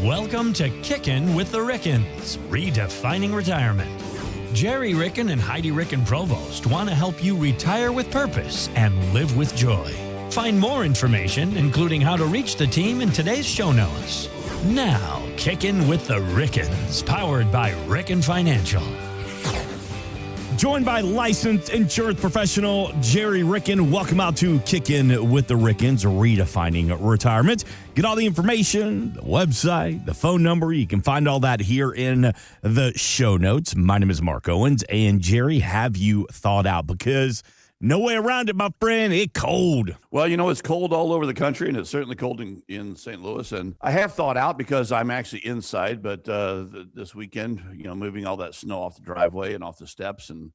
Welcome to Kickin' with the Rickens, redefining retirement. Gerry Ricken and Heidi Ricken Provost want to help you retire with purpose and live with joy. Find more information, including how to reach the team, in today's show notes. Now, Kickin' with the Rickens, powered by Ricken Financial. Joined by licensed insurance professional Gerry Ricken. Welcome out to Kickin' with the Rickens, redefining retirement. Get all the information, the website, the phone number. You can find all that here in the show notes. My name is Mark Owens, and Gerry, have you thought out? Because no way around it, my friend. It's cold. Well, you know, it's cold all over the country, and it's certainly cold in St. Louis. And I have thought out, because I'm actually inside, but this weekend, you know, moving all that snow off the driveway and off the steps and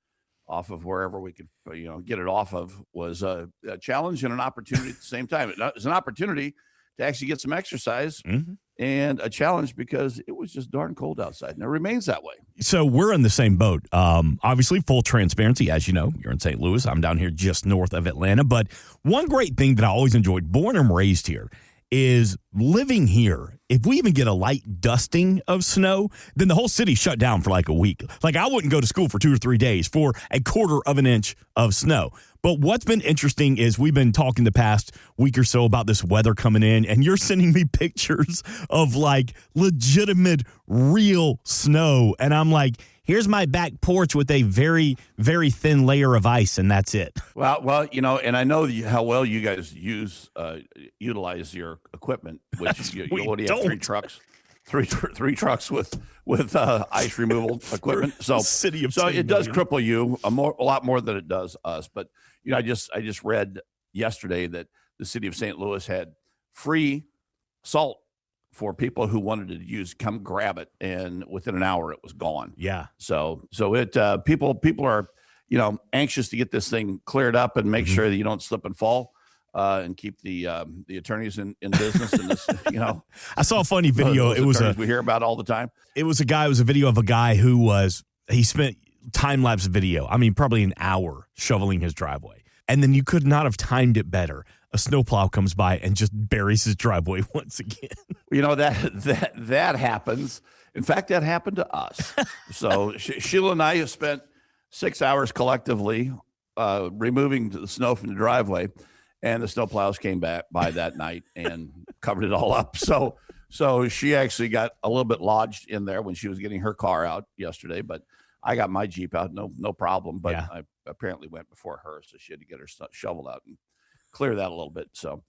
off of wherever we could, you know, get it off of was a challenge and an opportunity at the same time. It was an opportunity to actually get some exercise and a challenge because it was just darn cold outside, and it remains that way. So we're in the same boat. Obviously, full transparency, as you know, you're in St. Louis. I'm down here just north of Atlanta. But one great thing that I always enjoyed, born and raised here, is living here. If we even get a light dusting of snow, then the whole city shut down for like a week. Like, I wouldn't go to school for 2 or 3 days for a quarter of an inch of snow. But what's been interesting is we've been talking the past week or so about this weather coming in, and you're sending me pictures of like legitimate, real snow. And I'm like, here's my back porch with a very, very thin layer of ice, and that's it. Well, you know, and I know how well you guys utilize your equipment, which you already have three trucks with ice removal equipment. So it does cripple you a lot more than it does us. But you know, I just read yesterday that the city of St. Louis had free salt for people who wanted to come grab it, and within an hour it was gone. Yeah. So people are, you know, anxious to get this thing cleared up and make sure that you don't slip and fall, and keep the attorneys in business. And this, you know, I saw a funny video. It was we hear about all the time. It was a video of a guy he spent time-lapse video. I mean, probably an hour shoveling his driveway. And then you could not have timed it better. A snowplow comes by and just buries his driveway once again. You know, that happens. In fact, that happened to us. So Sheila and I have spent 6 hours collectively removing the snow from the driveway, and the snowplows came back by that night and covered it all up. So she actually got a little bit lodged in there when she was getting her car out yesterday, but I got my Jeep out, no problem. But yeah. I apparently went before her, so she had to get her shovel out and clear that a little bit. So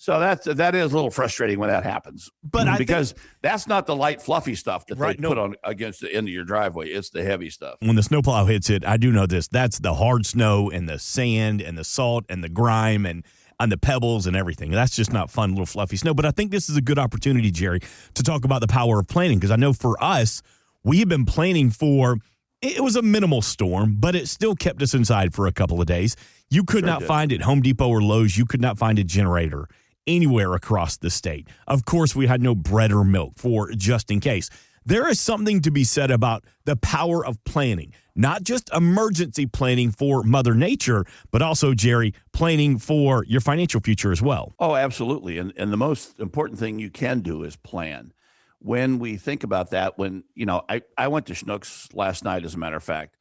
that is a little frustrating when that happens. But because that's not the light, fluffy stuff that they put on against the end of your driveway. It's the heavy stuff. When the snowplow hits it, I do know this. That's the hard snow and the sand and the salt and the grime and the pebbles and everything. That's just not fun, little fluffy snow. But I think this is a good opportunity, Gerry, to talk about the power of planning, because I know for us, we've been planning for. It was a minimal storm, but it still kept us inside for a couple of days. You could not find at Home Depot or Lowe's. You could not find a generator anywhere across the state. Of course, we had no bread or milk for just in case. There is something to be said about the power of planning, not just emergency planning for Mother Nature, but also, Gerry, planning for your financial future as well. Oh, absolutely. And the most important thing you can do is plan. When we think about that, you know, I went to Schnucks last night, as a matter of fact,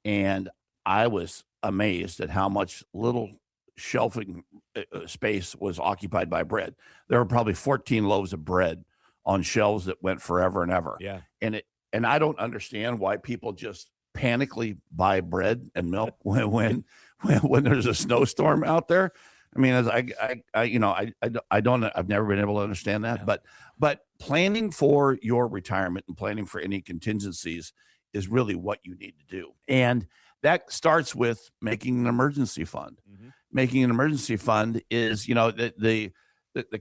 and I was amazed at how much little shelving space was occupied by bread. There were probably 14 loaves of bread on shelves that went forever and ever. Yeah. And I don't understand why people just panically buy bread and milk when there's a snowstorm out there. I mean, I've never been able to understand that, yeah. But planning for your retirement and planning for any contingencies is really what you need to do. And that starts with making an emergency fund. Mm-hmm. Making an emergency fund is, you know, the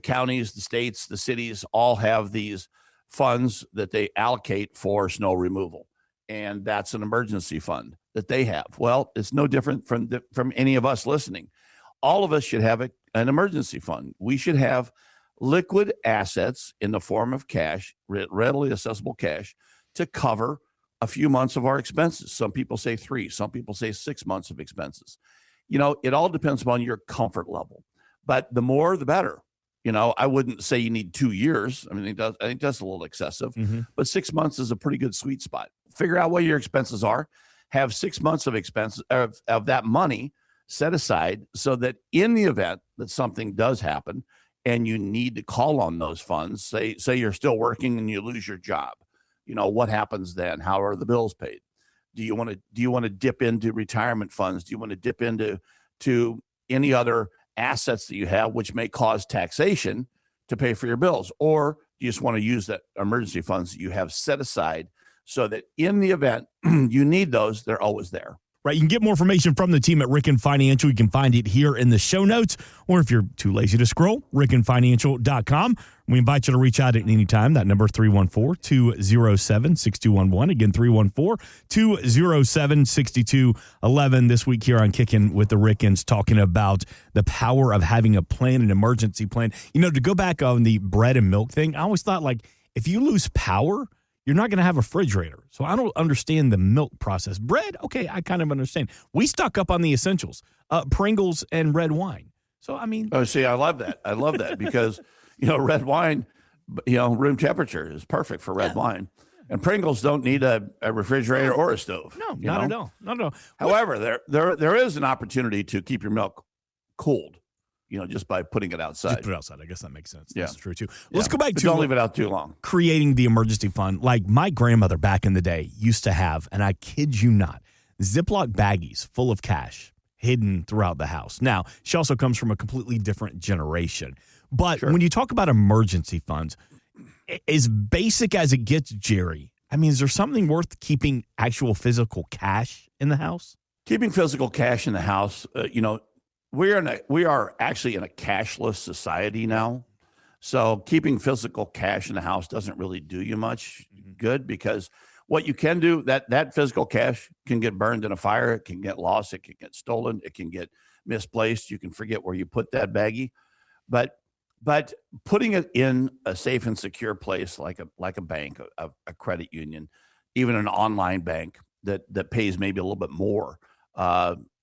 counties, the states, the cities all have these funds that they allocate for snow removal. And that's an emergency fund that they have. Well, it's no different from any of us listening. All of us should have an emergency fund. We should have liquid assets in the form of cash, readily accessible cash, to cover a few months of our expenses. Some people say 3, some people say 6 months of expenses. You know, it all depends upon your comfort level, but the more, the better. I wouldn't say you need 2 years. I mean, I think that's a little excessive, but 6 months is a pretty good sweet spot. Figure out what your expenses are, have 6 months of expenses of that money set aside so that in the event that something does happen and you need to call on those funds, say you're still working and you lose your job, what happens then? How are the bills paid? Do you want to dip into retirement funds? Do you want to dip into any other assets that you have, which may cause taxation to pay for your bills? Or do you just want to use that emergency funds that you have set aside so that in the event you need those, they're always there? Right. You can get more information from the team at Ricken Financial. You can find it here in the show notes, or if you're too lazy to scroll, rickenfinancial.com. We invite you to reach out at any time. That number, 314-207-6211. Again, 314-207-6211. This week here on Kicking with the Rickens, talking about the power of having a plan, an emergency plan. To go back on the bread and milk thing, I always thought, if you lose power, you're not going to have a refrigerator. So I don't understand the milk process. Bread, okay, I kind of understand. We stock up on the essentials, Pringles and red wine. So, I mean. Oh, see, I love that. I love that because, red wine, room temperature is perfect for red wine. And Pringles don't need a refrigerator or a stove. No, not at all. Not at all. However, there is an opportunity to keep your milk cooled, just by putting it outside. Just put it outside. I guess that makes sense. Yeah. That's true, too. Let's go back to don't leave it out too long. Creating the emergency fund. Like my grandmother back in the day used to have, and I kid you not, Ziploc baggies full of cash hidden throughout the house. Now, she also comes from a completely different generation. But when you talk about emergency funds, as basic as it gets, Gerry, I mean, is there something worth keeping actual physical cash in the house? Keeping physical cash in the house, we are actually in a cashless society now. So keeping physical cash in the house doesn't really do you much good, because what you can do, that physical cash can get burned in a fire. It can get lost. It can get stolen. It can get misplaced. You can forget where you put that baggie. But putting it in a safe and secure place like a bank, a credit union, even an online bank that pays maybe a little bit more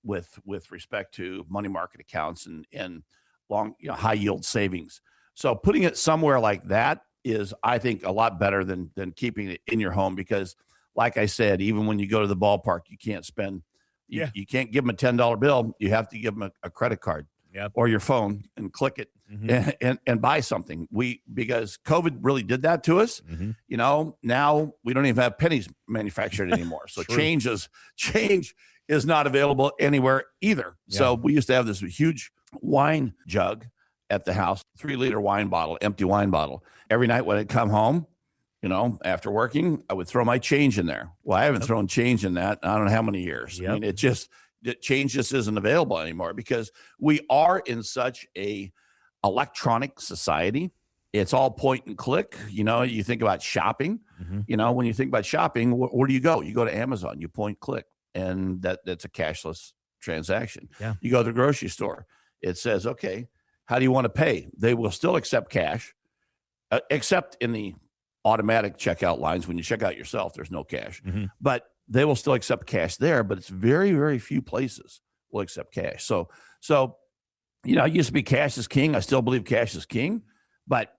with respect to money market accounts and long high yield savings. So putting it somewhere like that is, I think, a lot better than keeping it in your home, because like I said, even when you go to the ballpark, you can't spend you can't give them a $10 bill. You have to give them a credit card or your phone and click it and buy something. Because COVID really did that to us. Now we don't even have pennies manufactured anymore. So change is not available anywhere either. So we used to have this huge wine jug at the house, 3-liter wine bottle, empty wine bottle. Every night when I'd come home, after working, I would throw my change in there. Well, I haven't thrown change in that I don't know how many years. I mean, change just isn't available anymore, because we are in such a electronic society. It's all point and click. You think about shopping. When you think about shopping, where do you go? You go to Amazon, you point click, and that's a cashless transaction. You go to the grocery store. It says, okay, how do you want to pay? They will still accept cash, except in the automatic checkout lines. When you check out yourself, there's no cash. But they will still accept cash there, but it's very, very few places will accept cash. So it used to be cash is king. I still believe cash is king, but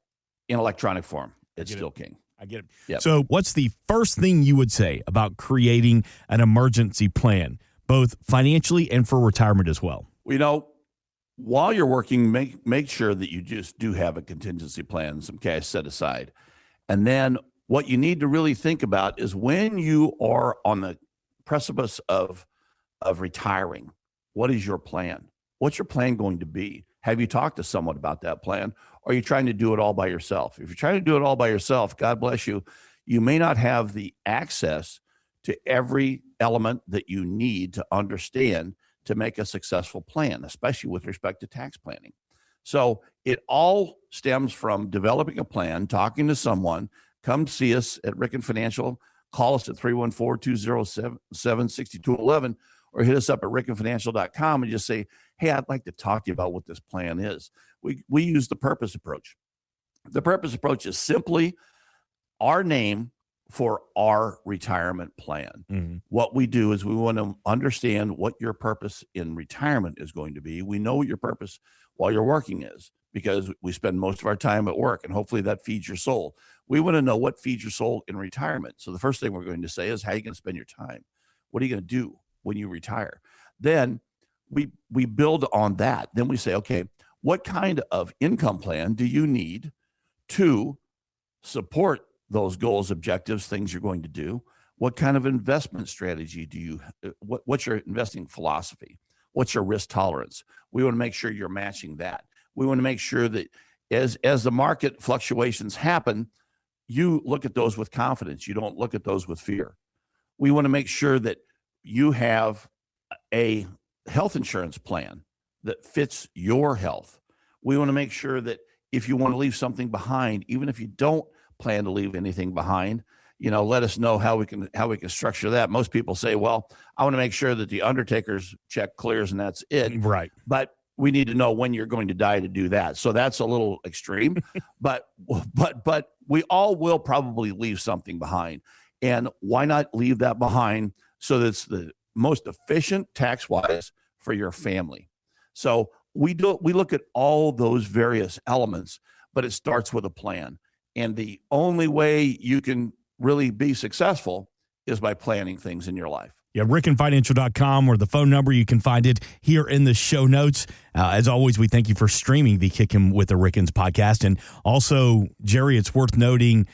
in electronic form, it's still king. I get it. Yep. So what's the first thing you would say about creating an emergency plan, both financially and for retirement as well? While you're working, make sure that you just do have a contingency plan, some cash set aside. And then what you need to really think about is when you are on the precipice of retiring, what is your plan? What's your plan going to be? Have you talked to someone about that plan? Or are you trying to do it all by yourself? If you're trying to do it all by yourself, God bless you, you may not have the access to every element that you need to understand to make a successful plan, especially with respect to tax planning. So it all stems from developing a plan, talking to someone. Come see us at Ricken Financial. Call us at 314-207-6211 or hit us up at rickenfinancial.com and just say, hey, I'd like to talk to you about what this plan is. We use the purpose approach. The purpose approach is simply our name for our retirement plan. What we do is we want to understand what your purpose in retirement is going to be. We know what your purpose while you're working is, because we spend most of our time at work, and hopefully that feeds your soul. We want to know what feeds your soul in retirement. So the first thing we're going to say is, how are you going to spend your time? What are you going to do when you retire? Then we build on that. Then we say, okay, what kind of income plan do you need to support those goals, objectives, things you're going to do? What kind of investment strategy do you, what's your investing philosophy? What's your risk tolerance? We want to make sure you're matching that. We want to make sure that as the market fluctuations happen, you look at those with confidence. You don't look at those with fear. We want to make sure that you have a health insurance plan that fits your health. We want to make sure that if you want to leave something behind, even if you don't plan to leave anything behind, let us know how we can structure that. Most people say, well, I want to make sure that the undertaker's check clears and that's it. Right. But we need to know when you're going to die to do that. So that's a little extreme, but we all will probably leave something behind. And why not leave that behind so that it's the most efficient tax-wise for your family? So we look at all those various elements, but it starts with a plan. And the only way you can really be successful is by planning things in your life. Yeah, rickenfinancial.com or the phone number. You can find it here in the show notes. As always, we thank you for streaming the Kickin' with the Rickens podcast. And also, Gerry, it's worth noting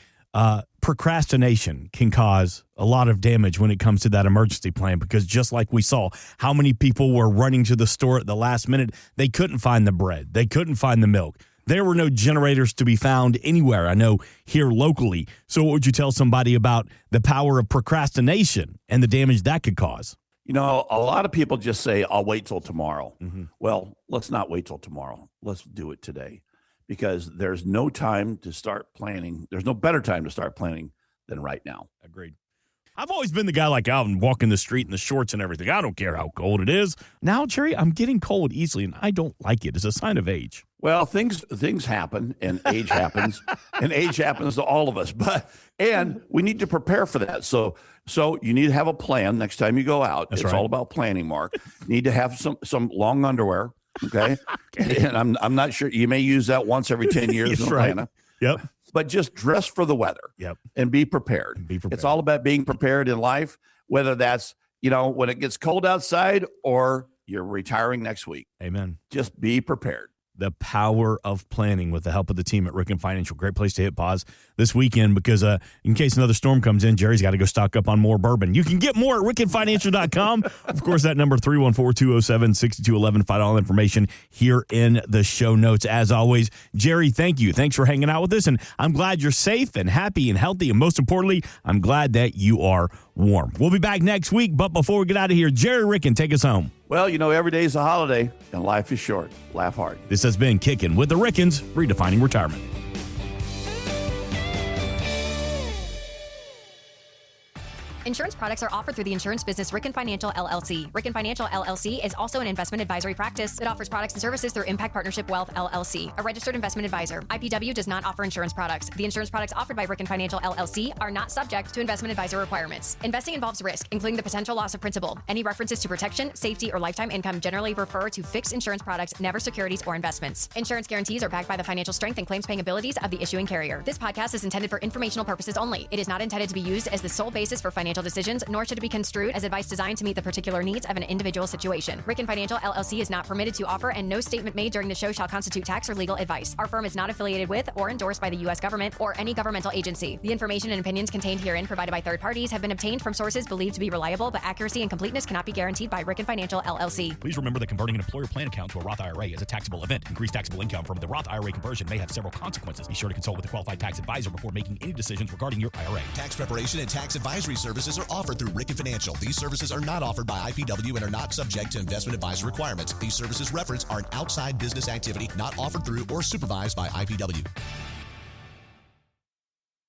procrastination can cause a lot of damage when it comes to that emergency plan, because just like we saw, how many people were running to the store at the last minute, they couldn't find the bread, they couldn't find the milk. There were no generators to be found anywhere, I know, here locally. So what would you tell somebody about the power of procrastination and the damage that could cause? A lot of people just say, I'll wait till tomorrow. Mm-hmm. Well, let's not wait till tomorrow. Let's do it today, because there's no time to start planning. There's no better time to start planning than right now. Agreed. I've always been the guy like out and walking the street in the shorts and everything. I don't care how cold it is. Now, Gerry, I'm getting cold easily, and I don't like it. It's a sign of age. Well, things happen, and age happens, and age happens to all of us. And we need to prepare for that. So you need to have a plan next time you go out. That's it's right. all about planning, Mark. You need to have some long underwear. Okay. Okay. And I'm not sure, you may use that once every 10 years. That's in right. Atlanta. Yep. But just dress for the weather. Yep. And be prepared. It's all about being prepared in life, whether that's, when it gets cold outside or you're retiring next week. Amen. Just be prepared. The power of planning with the help of the team at Ricken Financial. Great place to hit pause this weekend, because in case another storm comes in, Gerry's got to go stock up on more bourbon. You can get more at rickenfinancial.com. Of course, that number 314-207-6211. Find all information here in the show notes. As always, Gerry, thank you. Thanks for hanging out with us, and I'm glad you're safe and happy and healthy, and most importantly, I'm glad that you are warm. We'll be back next week, but before we get out of here, Gerry Ricken, take us home. Well, every day is a holiday and life is short. Laugh hard. This has been Kickin' with the Rickens, redefining retirement. Insurance products are offered through the insurance business Ricken Financial LLC. Ricken Financial LLC is also an investment advisory practice that offers products and services through Impact Partnership Wealth LLC, a registered investment advisor. IPW does not offer insurance products. The insurance products offered by Ricken Financial LLC are not subject to investment advisor requirements. Investing involves risk, including the potential loss of principal. Any references to protection, safety, or lifetime income generally refer to fixed insurance products, never securities or investments. Insurance guarantees are backed by the financial strength and claims paying abilities of the issuing carrier. This podcast is intended for informational purposes only. It is not intended to be used as the sole basis for financial decisions, nor should it be construed as advice designed to meet the particular needs of an individual situation. Ricken Financial LLC is not permitted to offer, and no statement made during the show shall constitute tax or legal advice. Our firm is not affiliated with or endorsed by the U.S. government or any governmental agency. The information and opinions contained herein provided by third parties have been obtained from sources believed to be reliable, but accuracy and completeness cannot be guaranteed by Ricken Financial LLC. Please remember that converting an employer plan account to a Roth IRA is a taxable event. Increased taxable income from the Roth IRA conversion may have several consequences. Be sure to consult with a qualified tax advisor before making any decisions regarding your IRA. Tax preparation and tax advisory services are offered through Ricken Financial. These services are not offered by IPW and are not subject to investment advisor requirements. These services referenced are an outside business activity not offered through or supervised by IPW.